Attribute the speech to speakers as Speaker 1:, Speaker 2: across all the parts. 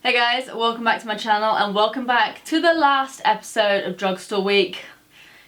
Speaker 1: Hey guys, welcome back to my channel and welcome back to the last episode of Drugstore Week.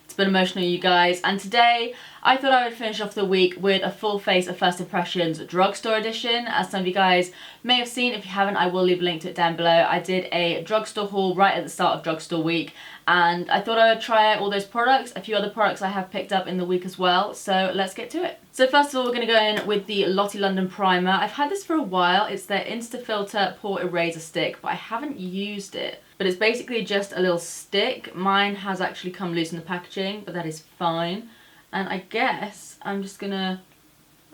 Speaker 1: It's been emotional, you guys, and today I thought I would finish off the week with a full face of First Impressions Drugstore edition. As some of you guys may have seen, if you haven't, I will leave a link to it down below. I did a drugstore haul right at the start of Drugstore Week and I thought I would try out all those products, a few other products I have picked up in the week as well, so let's get to it. So first of all, we're going to go in with the Lottie London Primer. I've had this for a while. It's their Insta Filter Pore Eraser Stick, but I haven't used it. But it's basically just a little stick. Mine has actually come loose in the packaging, but that is fine. And I guess I'm just going to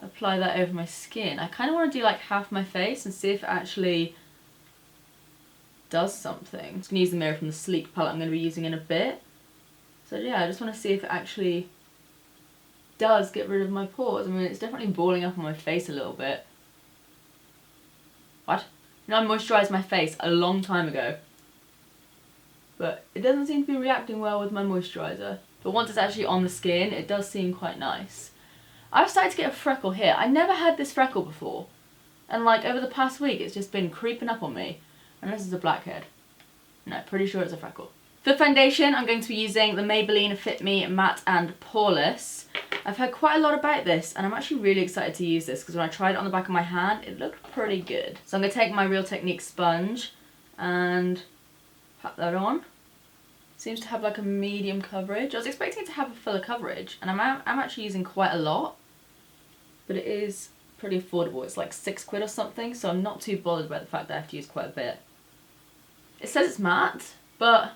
Speaker 1: apply that over my skin. I kind of want to do like half my face and see if it actually does something. I'm just going to use the mirror from the Sleek palette I'm going to be using in a bit. So yeah, I just want to see if it actually does get rid of my pores. I mean, it's definitely balling up on my face a little bit. What? You know, I moisturised my face a long time ago, but it doesn't seem to be reacting well with my moisturiser. But once it's actually on the skin, it does seem quite nice. I've started to get a freckle here. I never had this freckle before, and like over the past week it's just been creeping up on me. Unless it's a blackhead. No, pretty sure it's a freckle. For foundation, I'm going to be using the Maybelline Fit Me Matte and Poreless. I've heard quite a lot about this and I'm actually really excited to use this because when I tried it on the back of my hand, it looked pretty good. So I'm going to take my Real Technique sponge and pat that on. Seems to have like a medium coverage. I was expecting it to have a fuller coverage and I'm actually using quite a lot, but it is pretty affordable. It's like £6 or something, so I'm not too bothered about the fact that I have to use quite a bit. It says it's matte, but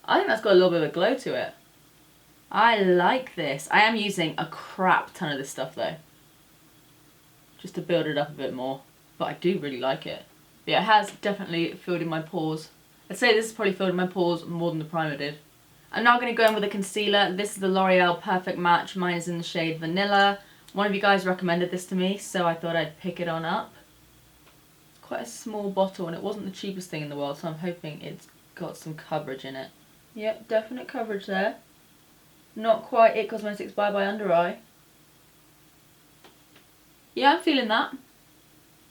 Speaker 1: I think that's got a little bit of a glow to it. I like this. I am using a crap ton of this stuff though, just to build it up a bit more, but I do really like it. But yeah, it has definitely filled in my pores. I'd say this has probably filled in my pores more than the primer did. I'm now going to go in with a concealer. This is the L'Oreal Perfect Match. Mine is in the shade Vanilla. One of you guys recommended this to me, so I thought I'd pick it on up. It's quite a small bottle and it wasn't the cheapest thing in the world, so I'm hoping it's got some coverage in it. Yep, definite coverage there. Not quite It Cosmetics Bye Bye Under Eye. Yeah, I'm feeling that.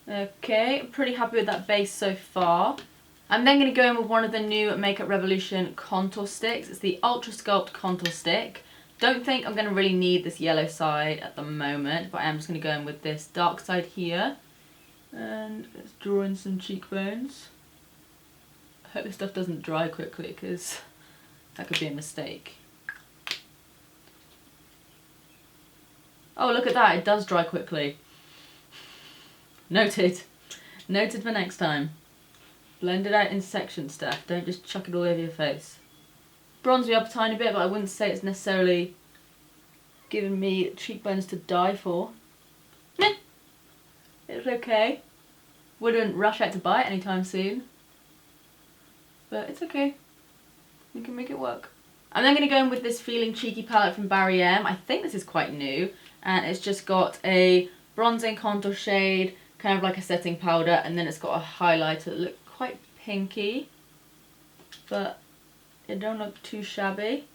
Speaker 1: Okay, pretty happy with that base so far. I'm then going to go in with one of the new Makeup Revolution contour sticks. It's the Ultra Sculpt Contour Stick. Don't think I'm going to really need this yellow side at the moment, but I am just going to go in with this dark side here. And let's draw in some cheekbones. I hope this stuff doesn't dry quickly because that could be a mistake. Oh, look at that, it does dry quickly. Noted. Noted for next time. Blend it out in section stuff, don't just chuck it all over your face. Bronze me up a tiny bit, but I wouldn't say it's necessarily giving me cheekbones to die for. Meh. It's okay. Wouldn't rush out to buy it anytime soon. But it's okay. We can make it work. I'm then going to go in with this Feeling Cheeky palette from Barry M. I think this is quite new. And it's just got a bronzing contour shade, kind of like a setting powder, and then it's got a highlighter that looks quite pinky. But it don't look too shabby.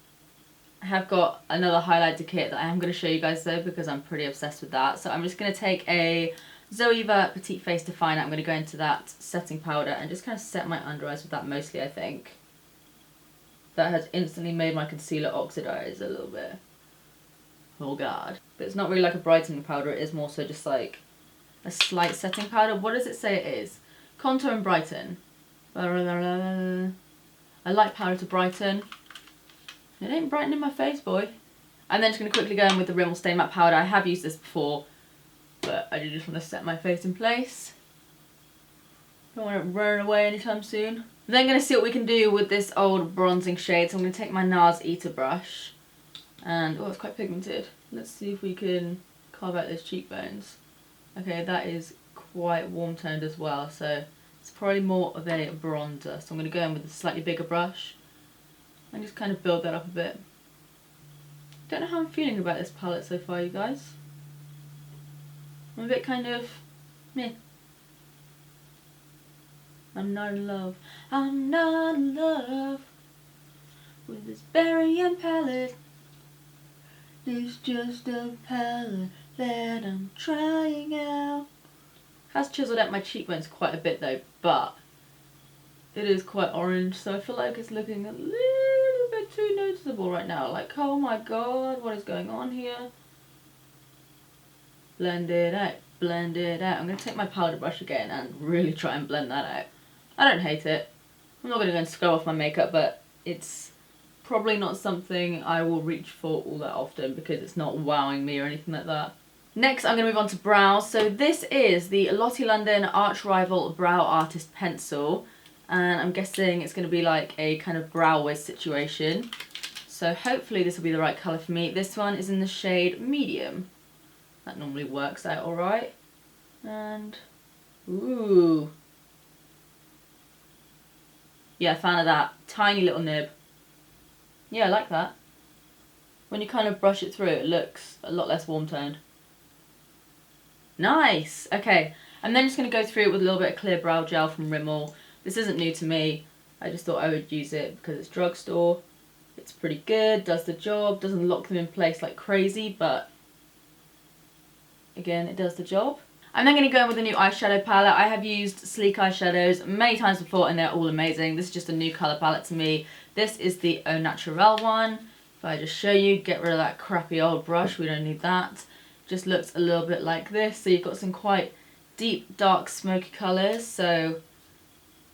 Speaker 1: I have got another highlighter kit that I am going to show you guys though because I'm pretty obsessed with that. So I'm just going to take a Zoeva Petite Face Definer. I'm going to go into that setting powder and just kind of set my under eyes with that mostly, I think. That has instantly made my concealer oxidize a little bit. Oh god. But it's not really like a brightening powder, it is more so just like a slight setting powder. What does it say it is? Contour and brighten. I like powder to brighten. It ain't brightening my face, boy. I'm then just going to quickly go in with the Rimmel Stay Matte Powder. I have used this before, but I do just want to set my face in place. Don't want it running away anytime soon. I'm then going to see what we can do with this old bronzing shade. So I'm going to take my NARS Eater brush. And, oh, it's quite pigmented. Let's see if we can carve out those cheekbones. Okay, that is quite warm toned as well, so it's probably more of a bronzer. So I'm going to go in with a slightly bigger brush and just kind of build that up a bit. Don't know how I'm feeling about this palette so far, you guys. I'm a bit kind of meh. I'm not in love. I'm not in love with this Barry M palette. It's just a palette that I'm trying out. Has chiseled out my cheekbones quite a bit though, but it is quite orange, so I feel like it's looking a little bit too noticeable right now. Like, oh my god, what is going on here? Blend it out, blend it out. I'm going to take my powder brush again and really try and blend that out. I don't hate it. I'm not going to go and scrub off my makeup, but it's probably not something I will reach for all that often because it's not wowing me or anything like that. Next, I'm going to move on to brows. So this is the Lottie London Arch Rival Brow Artist Pencil. And I'm guessing it's going to be like a kind of brow wiz situation. So hopefully this will be the right colour for me. This one is in the shade Medium. That normally works out alright. And, ooh. Yeah, fan of that. Tiny little nib. Yeah, I like that. When you kind of brush it through, it looks a lot less warm toned. Nice! Okay, I'm then just going to go through it with a little bit of clear brow gel from Rimmel. This isn't new to me. I just thought I would use it because it's Drugstore. It's pretty good, does the job, doesn't lock them in place like crazy, but again, it does the job. I'm then going to go in with a new eyeshadow palette. I have used sleek eyeshadows many times before and they're all amazing. This is just a new colour palette to me. This is the Au Naturel one. If I just show you, get rid of that crappy old brush, we don't need that. Just looks a little bit like this. So you've got some quite deep, dark, smoky colours. So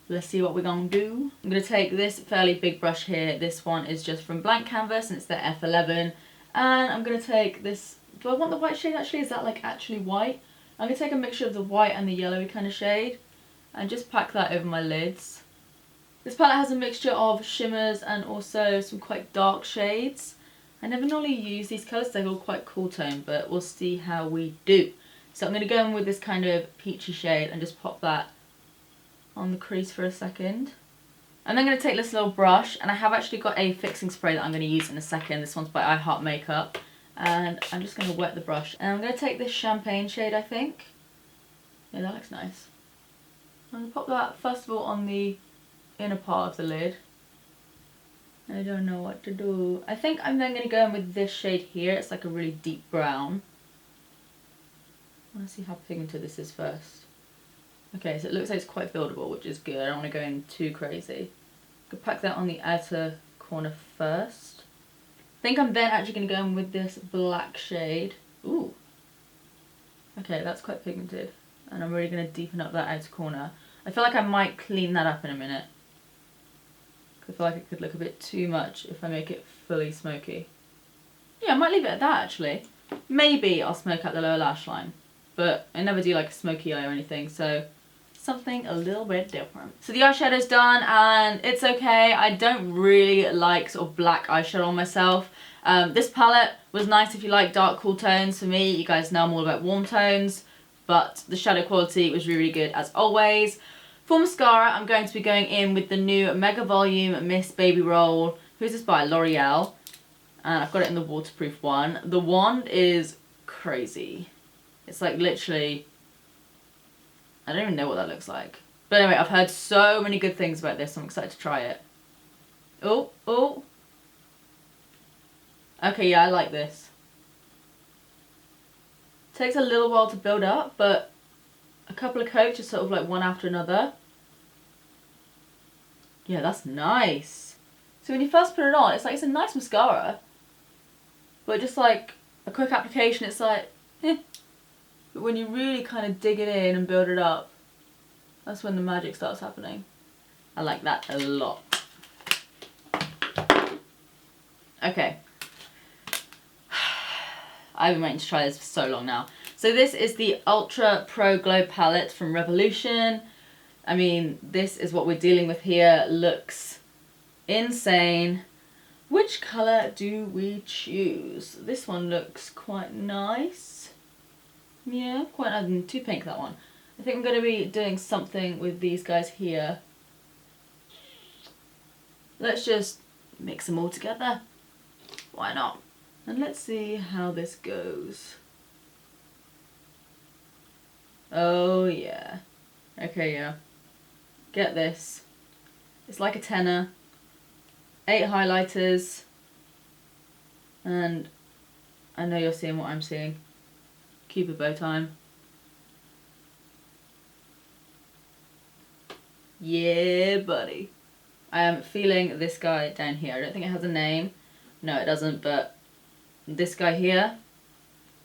Speaker 1: let's see what we're going to do. I'm going to take this fairly big brush here. This one is just from Blank Canvas and it's the F11. And I'm going to take this, do I want the white shade actually? Is that like actually white? I'm going to take a mixture of the white and the yellowy kind of shade and just pack that over my lids. This palette has a mixture of shimmers and also some quite dark shades. I never normally use these colours, they're all quite cool tone, but we'll see how we do. So I'm going to go in with this kind of peachy shade and just pop that on the crease for a second. And then I'm going to take this little brush, and I have actually got a fixing spray that I'm going to use in a second. This one's by I Heart Makeup. And I'm just going to wet the brush. And I'm going to take this champagne shade, I think. Yeah, that looks nice. I'm going to pop that first of all on the inner part of the lid. I don't know what to do. I think I'm then going to go in with this shade here. It's like a really deep brown. I want to see how pigmented this is first. Okay, so it looks like it's quite buildable, which is good. I don't want to go in too crazy. I could pack that on the outer corner first. I think I'm then actually going to go in with this black shade. Ooh. Okay, that's quite pigmented. And I'm really going to deepen up that outer corner. I feel like I might clean that up in a minute. I feel like it could look a bit too much if I make it fully smoky. Yeah, I might leave it at that actually. Maybe I'll smoke out the lower lash line. But I never do like a smoky eye or anything, so something a little bit different. So the eyeshadow's done and it's okay. I don't really like sort of black eyeshadow on myself. This palette was nice if you like dark cool tones. For me, you guys know I'm all about warm tones, but the shadow quality was really, really good as always. For mascara, I'm going to be going in with the new Mega Volume Miss Baby Roll. Who's this by? L'Oreal. And I've got it in the waterproof one. The wand is crazy. It's like literally, I don't even know what that looks like. But anyway, I've heard so many good things about this. I'm excited to try it. Oh, oh. Okay, yeah, I like this. Takes a little while to build up, but a couple of coats, just sort of like one after another. Yeah, that's nice. So when you first put it on, it's like it's a nice mascara. But just like a quick application, it's like, eh. But when you really kind of dig it in and build it up, that's when the magic starts happening. I like that a lot. Okay. I've been waiting to try this for so long now. So this is the Ultra Pro Glow Palette from Revolution. I mean, this is what we're dealing with here. Looks insane. Which colour do we choose? This one looks quite nice. Yeah, quite nice. Too pink, that one. I think I'm going to be doing something with these guys here. Let's just mix them all together. Why not? And let's see how this goes. Oh yeah. Okay, yeah. Get this. It's like a tenner. 8 highlighters. And I know you're seeing what I'm seeing. Cupid bow time. Yeah, buddy. I am feeling this guy down here. I don't think it has a name. No, it doesn't, but this guy here,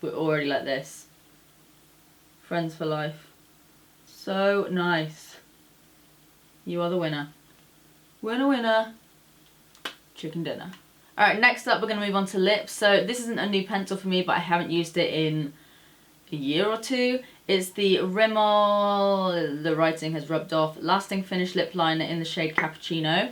Speaker 1: we're already like this. Friends for life. So nice. You are the winner. Winner, winner. Chicken dinner. Alright, next up we're going to move on to lips. So this isn't a new pencil for me, but I haven't used it in a year or two. It's the Rimmel, the writing has rubbed off, Lasting Finish Lip Liner in the shade Cappuccino.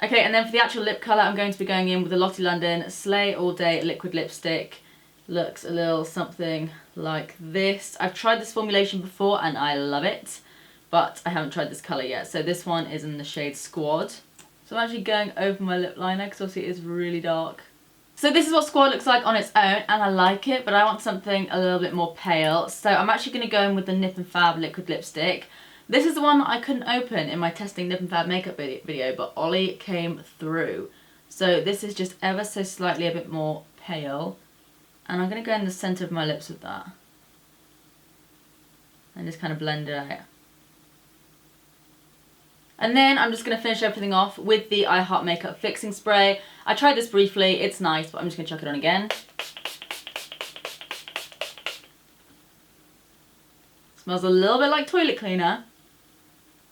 Speaker 1: Okay, and then for the actual lip colour, I'm going to be going in with the Lottie London Slay All Day Liquid Lipstick. Looks a little something like this. I've tried this formulation before and I love it, but I haven't tried this colour yet. So this one is in the shade Squad. So I'm actually going over my lip liner because obviously it is really dark. So this is what Squad looks like on its own, and I like it, but I want something a little bit more pale. So I'm actually going to go in with the Nip and Fab liquid lipstick. This is the one that I couldn't open in my testing Nip and Fab makeup video, but Ollie came through. So this is just ever so slightly a bit more pale. And I'm going to go in the centre of my lips with that. And just kind of blend it out. And then I'm just going to finish everything off with the I Heart Makeup Fixing Spray. I tried this briefly, it's nice, but I'm just going to chuck it on again. Smells a little bit like toilet cleaner,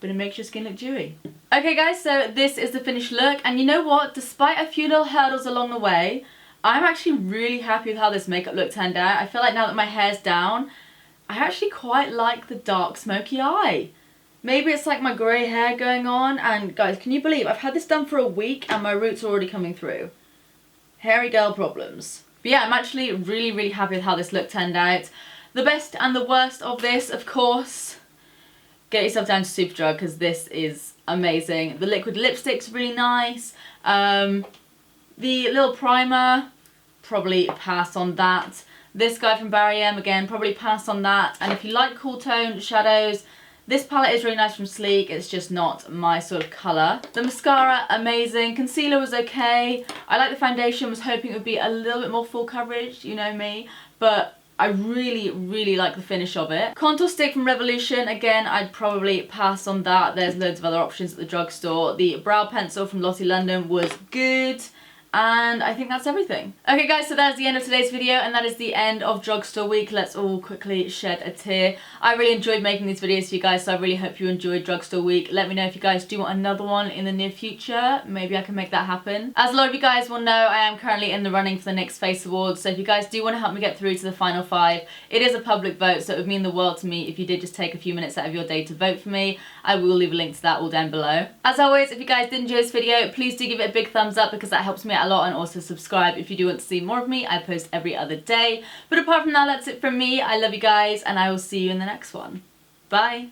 Speaker 1: but it makes your skin look dewy. Okay guys, so this is the finished look, and you know what? Despite a few little hurdles along the way, I'm actually really happy with how this makeup look turned out. I feel like now that my hair's down, I actually quite like the dark smoky eye. Maybe it's like my grey hair going on, and guys, can you believe I've had this done for a week and my roots are already coming through? Hairy girl problems. But yeah, I'm actually really happy with how this look turned out. The best and the worst of this, of course, get yourself down to Superdrug because this is amazing. The liquid lipstick's really nice. The little primer, probably pass on that. This guy from Barry M, again, probably pass on that. And if you like cool tone shadows, this palette is really nice from Sleek, it's just not my sort of colour. The mascara, amazing. Concealer was okay. I like the foundation, was hoping it would be a little bit more full coverage, you know me. But I really like the finish of it. Contour stick from Revolution, again, I'd probably pass on that. There's loads of other options at the drugstore. The brow pencil from Lottie London was good. And I think that's everything. Okay guys, so that's the end of today's video, and that is the end of Drugstore Week. Let's all quickly shed a tear. I really enjoyed making these videos for you guys, so I really hope you enjoyed Drugstore Week. Let me know if you guys do want another one in the near future. Maybe I can make that happen. As a lot of you guys will know, I am currently in the running for the NYX Face Awards, so if you guys do want to help me get through to the final 5, it is a public vote, so it would mean the world to me if you did just take a few minutes out of your day to vote for me. I will leave a link to that all down below. As always, if you guys did enjoy this video, please do give it a big thumbs up because that helps me out a lot, and also subscribe if you do want to see more of me. I post every other day. But apart from that, that's it from me. I love you guys, and I will see you in the next one. Bye.